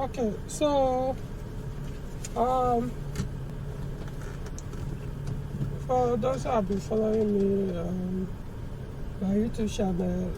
Okay, so for those who have been following me my YouTube channel,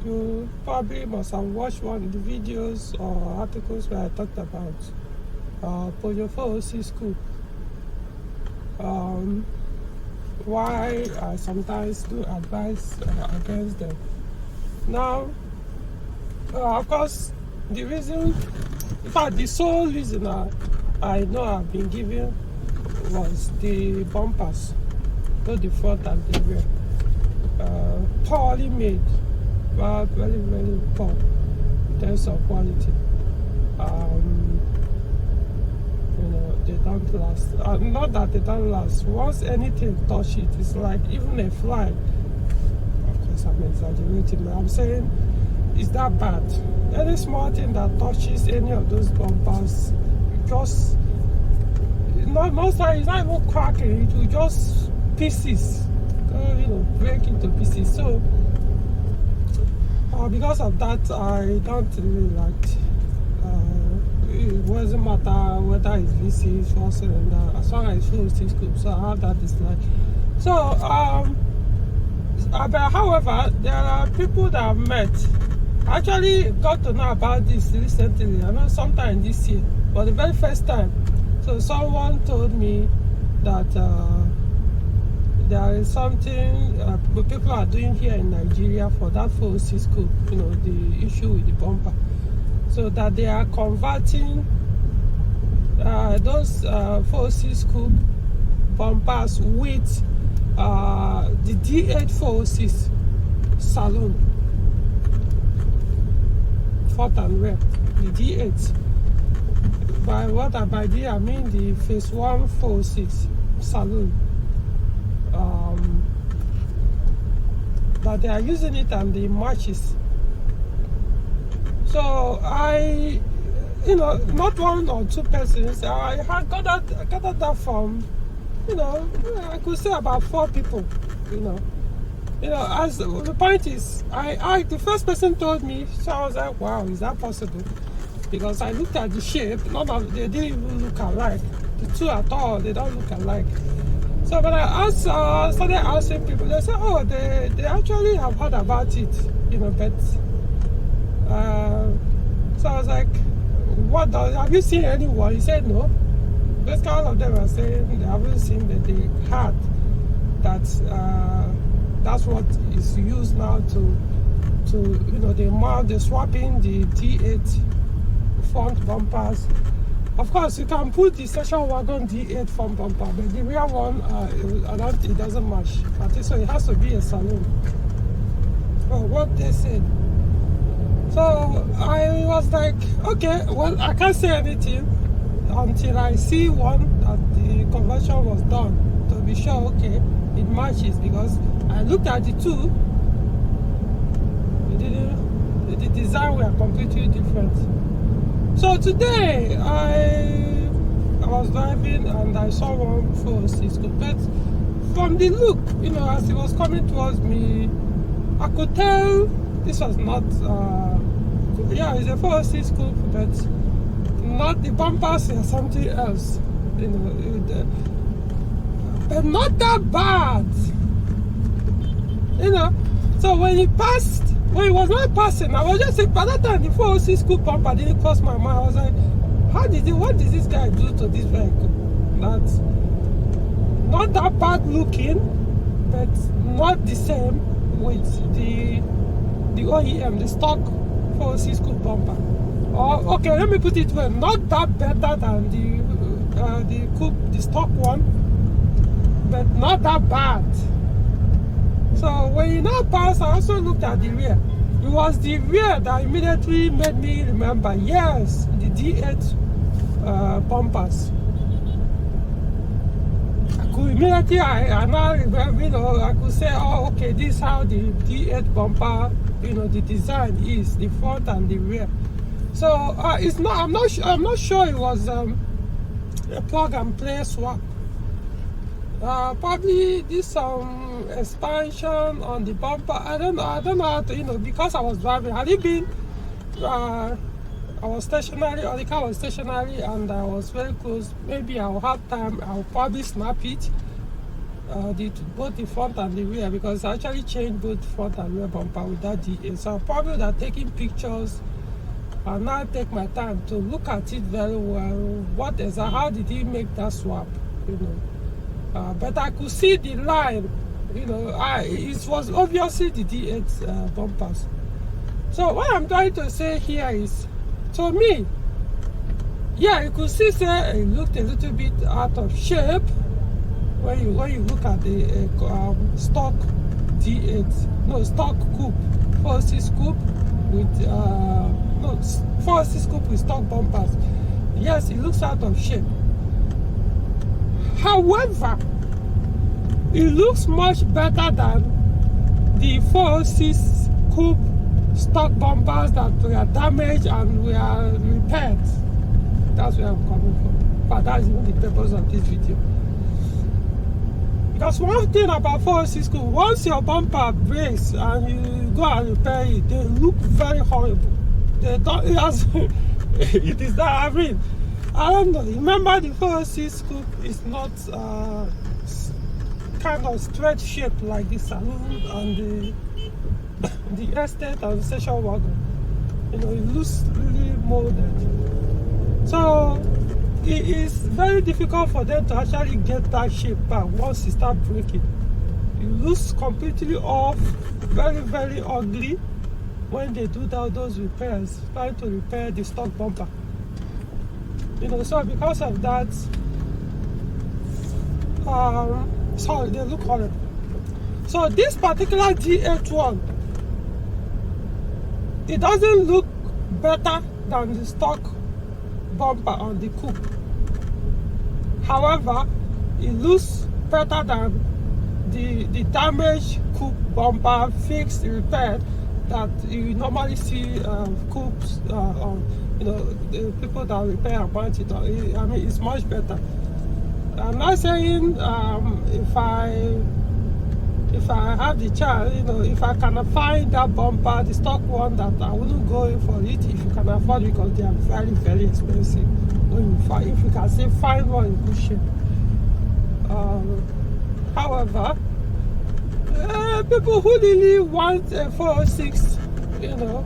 you probably must have watched one of the videos or articles where I talked about Peugeot 406 Coupe. Why I sometimes do advise against them. Now, of course, the reason, in fact, the sole reason I know I've been given was the bumpers, both the front and the rear. Poorly made, but very, very poor in terms of quality. They don't last. Not that they don't last. Once anything touch it, it's like even a fly. Of course, I'm exaggerating. I'm saying it's that bad. Any small thing that touches any of those bumpers, just most times it's not even cracking. It will just pieces, break into pieces. So because of that, I don't really like. It doesn't matter whether it's V6, 4-cylinder, as long as it's 406 Coupe. So I have that dislike. So but however, there are people that I've met. I actually got to know about this recently. I know sometime this year, for the very first time. So someone told me that there is something people are doing here in Nigeria for that 406 Coupe. The issue with the bumper. So that they are converting those 406 Coupe bumpers with the D8 406 saloon, front and rear, the D8. By what I mean the phase 1 406 saloon. But they are using it and the matches. So I, not one or two persons. I had gathered that from, I could say about 4 people. As the point is, the first person told me, so I was like, wow, is that possible? Because I looked at the shape, they didn't even look alike. The two at all, they don't look alike. So when I started asking people, they said, oh, they actually have heard about it, but. So I was like, have you seen anyone? He said no. Basically all of them are saying they haven't seen, but they heard that that's what is used now to they're swapping the D8 front bumpers. Of course, you can put the station wagon D8 front bumper, but the rear one, it doesn't match. So it has to be a saloon. Well, what they said. So I was like, okay, well, I can't say anything until I see one that the conversion was done to be sure, okay, it matches, because I looked at the two, the design were completely different. So today I was driving and I saw one 406 Coupe, but from the look, as it was coming towards me, I could tell this was not, it's a 406 Coupe, but not the bumpers or something else, but not that bad, So when it was not passing, I was just saying, by that time the 406 Coupe bumper didn't cross my mind. I was like, what did this guy do to this vehicle? That's not that bad looking, but not the same with the OEM, the stock 406 Coupe bumper. Or okay, let me put it well, not that better than the Coupe, the stock one, but not that bad. So when you now pass, I also looked at the rear. It was the rear that immediately made me remember, yes, the D8 bumpers. I could immediately, I now remember, I could say, oh, okay, this is how the D8 bumper, the design is, the front and the rear. So it's not. I'm not sure it was a plug and play swap. Probably this expansion on the bumper. I don't know how to, because I was driving. Had it been I was stationary, or the car was stationary, and I was very close. Maybe I'll have time, I'll probably snap it, both the front and the rear, because I actually changed both front and rear bumper with that D8. So I'm probably not taking pictures, and now take my time to look at it very well. How did he make that swap? You know, but I could see the line. You know, it was obviously the D8 bumpers. So what I'm trying to say here is, to me, yeah, you could see say it looked a little bit out of shape when you look at the stock D8, no, stock coupe, 406 coupe with no, 406 coupe with stock bumpers. Yes, it looks out of shape. However, it looks much better than the 406 coupe stock bumpers that were damaged and were repaired. That's where I'm coming from. But that's even the purpose of this video. Because one thing about 406 coupe, once your bumper breaks and you go and repair it, they look very horrible. They don't, it is that, I mean, I don't know. Remember, the 406 coupe is not kind of straight shaped like the saloon and the estate and the station wagon. You know, it looks really molded. So it is very difficult for them to actually get that shape back once it starts breaking. It looks completely off, very, very ugly when they do those repairs, trying to repair the stock bumper. You know, so because of that, sorry, they look horrible. So this particular D8 one, it doesn't look better than the stock bumper on the coupe. However, it looks better than the damaged coupe bumper, fixed, repaired, that you normally see coupes you know, the people that repair and mount it. I mean, it's much better. I'm not saying if I have the chance, you know, if I can find that bumper, the stock one, that I wouldn't go in for it if you can afford it, because they are very, very expensive. If you can say find one in good shape. However, people who really want a 406, you know,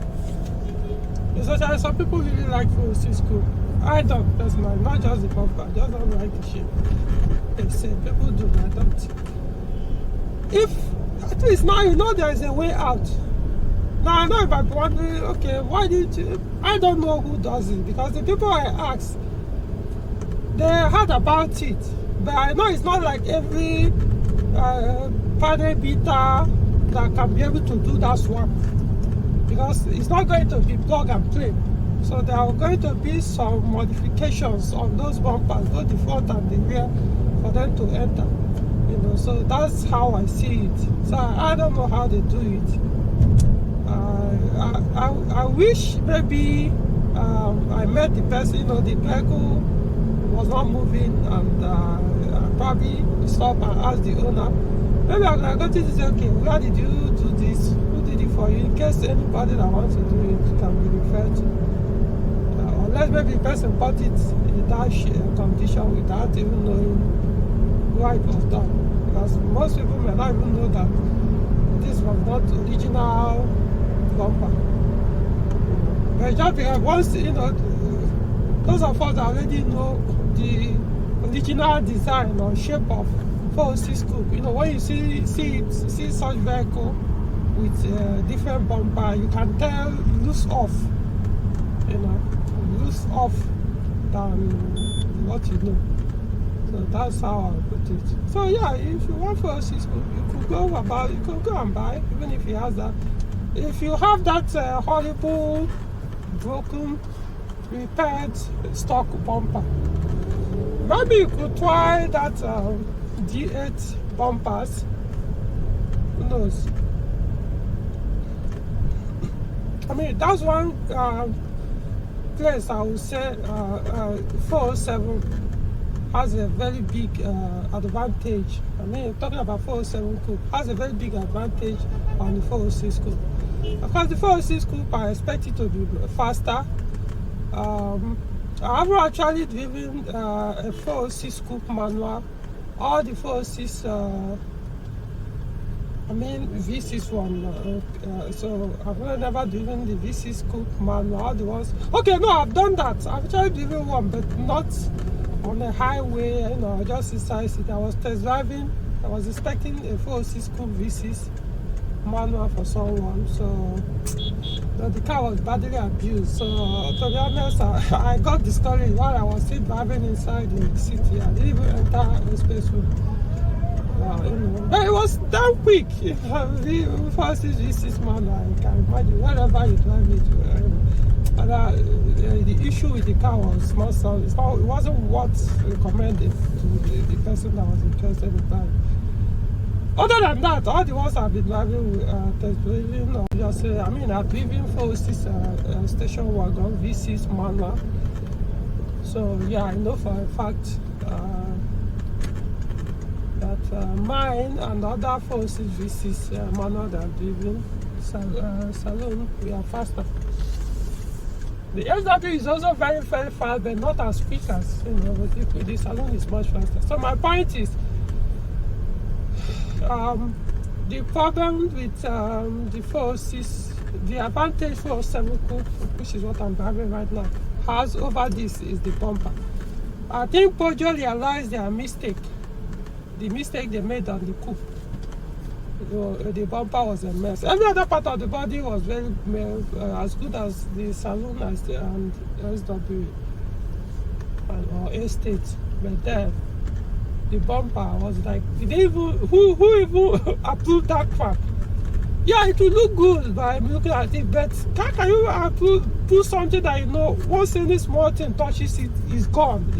especially some people really like 406 coupe. I don't, that's not just the bumper, I just don't like the shape. They say people do, I don't. If at least now you know there is a way out. Now I know if I'm wondering, okay, why did you? I don't know who does it, because the people I asked, they heard about it, but I know it's not like every panel beater that can be able to do that swap, because it's not going to be plug and play. So there are going to be some modifications on those bumpers, both the front and the rear, for them to enter. You know, so that's how I see it. So I don't know how they do it. I wish maybe I met the person, you know, the vehicle was not moving, and I probably stop and ask the owner. Maybe I got to say, okay, where did you do this? Who did it for you? In case anybody that wants to do it can be referred to. Unless maybe the person bought it in that condition without even knowing why it was done. Because most people may not even know that this was not original bumper. But just because once, you know, those of us already know the original design or shape of 406 coupe, you know, when you see such vehicle with different bumper, you can tell it looks off, you know, it looks off than what you know. So that's how I put it. So yeah, if you want 406 coupe, you could go and buy, even if you have that. If you have that horrible, broken, repaired stock bumper, maybe you could try that D8 bumpers. Who knows? I mean, that's one place I would say 407 has a very big advantage. I mean, talking about 407 coupe, has a very big advantage on the 406 coupe. Of course, the 406 coupe, I expect it to be faster, I haven't actually driven a 406 coupe manual. All the 406, V6 one. So I've never driven the V6 coupe manual. All the ones. Okay, no, I've done that. I've actually driven one, but not on a highway. Just inside it. I was test driving. I was expecting a 406 coupe V6 manual for someone. So the car was badly abused. So to be honest, I got discouraged while I was still driving inside the city. I didn't even enter the space room. But it was damn quick. The first V6 manual, I can imagine wherever you drive it. The issue with the car was small sound. It wasn't what recommended to the person that was interested in buying. Other than that, all the ones I've been driving, test driving, I've driven 406 station wagon, V6 manual. So yeah, I know for a fact that mine and other 406 V6 manual that I've driven, saloon, we are faster. The SW is also very, very fast, but not as quick as, the saloon is much faster. So my point is, the problem with the 406, the advantage 407 coupe, which is what I'm driving right now, has over this is the bumper. I think Peugeot realized their mistake. The mistake they made on the coupe. The bumper was a mess. Every other part of the body was very as good as the saloon and SW or Estate, but then the bumper was like, who even approved that crap? Yeah, it will look good by looking at it, but how can you approve something that once any small thing touches it, is gone?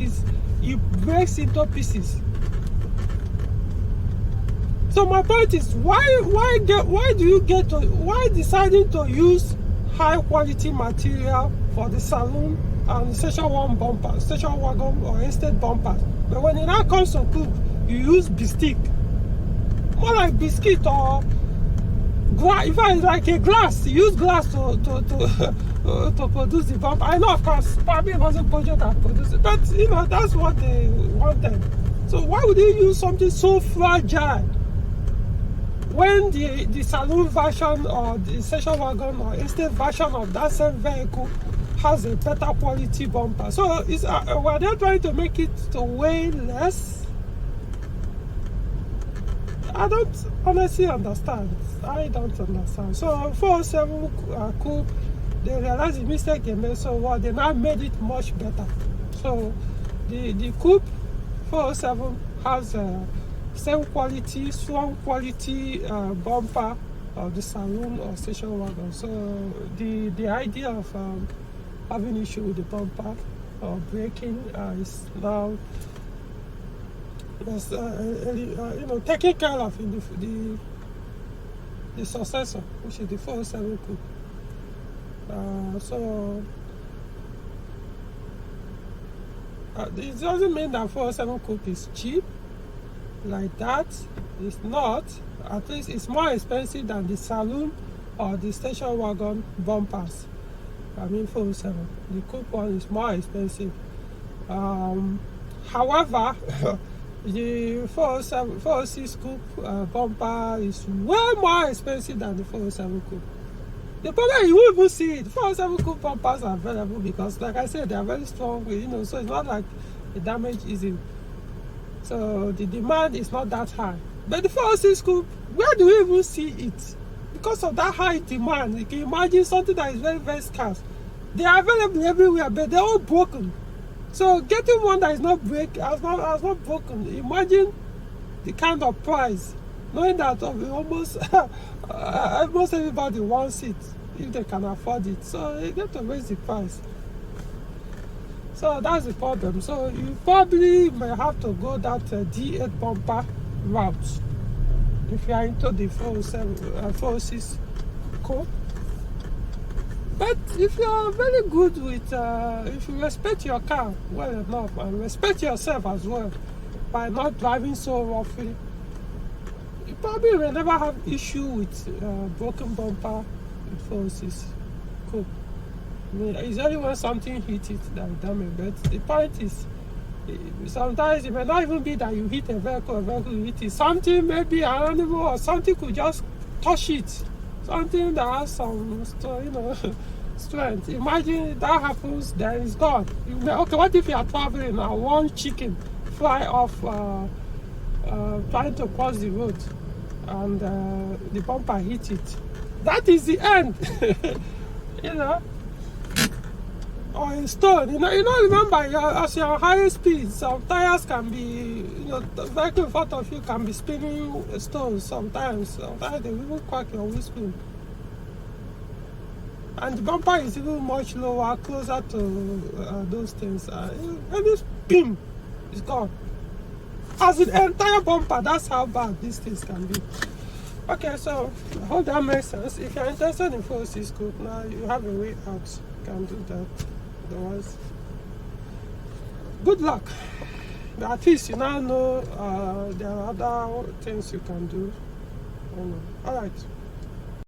It breaks into pieces. So my point is, why deciding to use high quality material for the saloon and station wagon or estate bumpers, but when it now comes to coupe, you use biscuit, more like biscuit or glass. In fact, it's like a glass. You use glass to produce the bumper. I know, of course, probably it wasn't Peugeot that produced it, but that's what they wanted. So why would you use something so fragile when the saloon version or the station wagon or estate version of that same vehicle has a better quality bumper? So were they trying to make it to weigh less? I don't honestly understand. I don't understand. So 407 coupe, they realized the mistake they made, so they now made it much better. So the coupe 407 has same quality, strong quality bumper of the saloon or station wagon. So the idea of having issue with the bumper or braking is now taken care of in the successor, which is the 407 coupe. It doesn't mean that 407 coupe is cheap like that. It's not. At least it's more expensive than the saloon or the station wagon bumpers. 407. The coupe one is more expensive. However, the 406 coupe bumper is way more expensive than the 407 coupe. The problem, you won't even see it. 407 coupe bumpers are available because, like I said, they are very strong. So it's not like the damage is in. So the demand is not that high. But the 406 coupe, where do we even see it? Because of that high demand, you can imagine something that is very, very scarce. They are available everywhere, but they're all broken. So getting one that is not has not broken. Imagine the kind of price, knowing that almost everybody wants it if they can afford it. So you get to raise the price. So that's the problem. So you probably may have to go that D8 bumper route if you are into the 406 coupe. But if you are very good with, if you respect your car well enough and respect yourself as well by not driving so roughly, you probably will never have issue with broken bumper with 406 coupe. I mean, it's only when something hits it that is damaged. But the point is, sometimes it may not even be that you hit a vehicle you hit it. Something, maybe an animal or something could just touch it. Something that has some, strength. Imagine that happens, then it's gone. Okay, what if you are traveling and one chicken fly off trying to cross the road and the bumper hit it? That is the end. Or a stone, remember, as you're on higher speed, some tires can be, the vehicle in front of you can be spinning stones sometimes. Sometimes they even crack your windscreen. And the bumper is even much lower, closer to those things. Any spin is gone. As the entire bumper, that's how bad these things can be. Okay, so I hope that makes sense. If you're interested in full assist code, now you have a way out. You can do that. Otherwise, good luck. But at least you now know there are other things you can do. All right.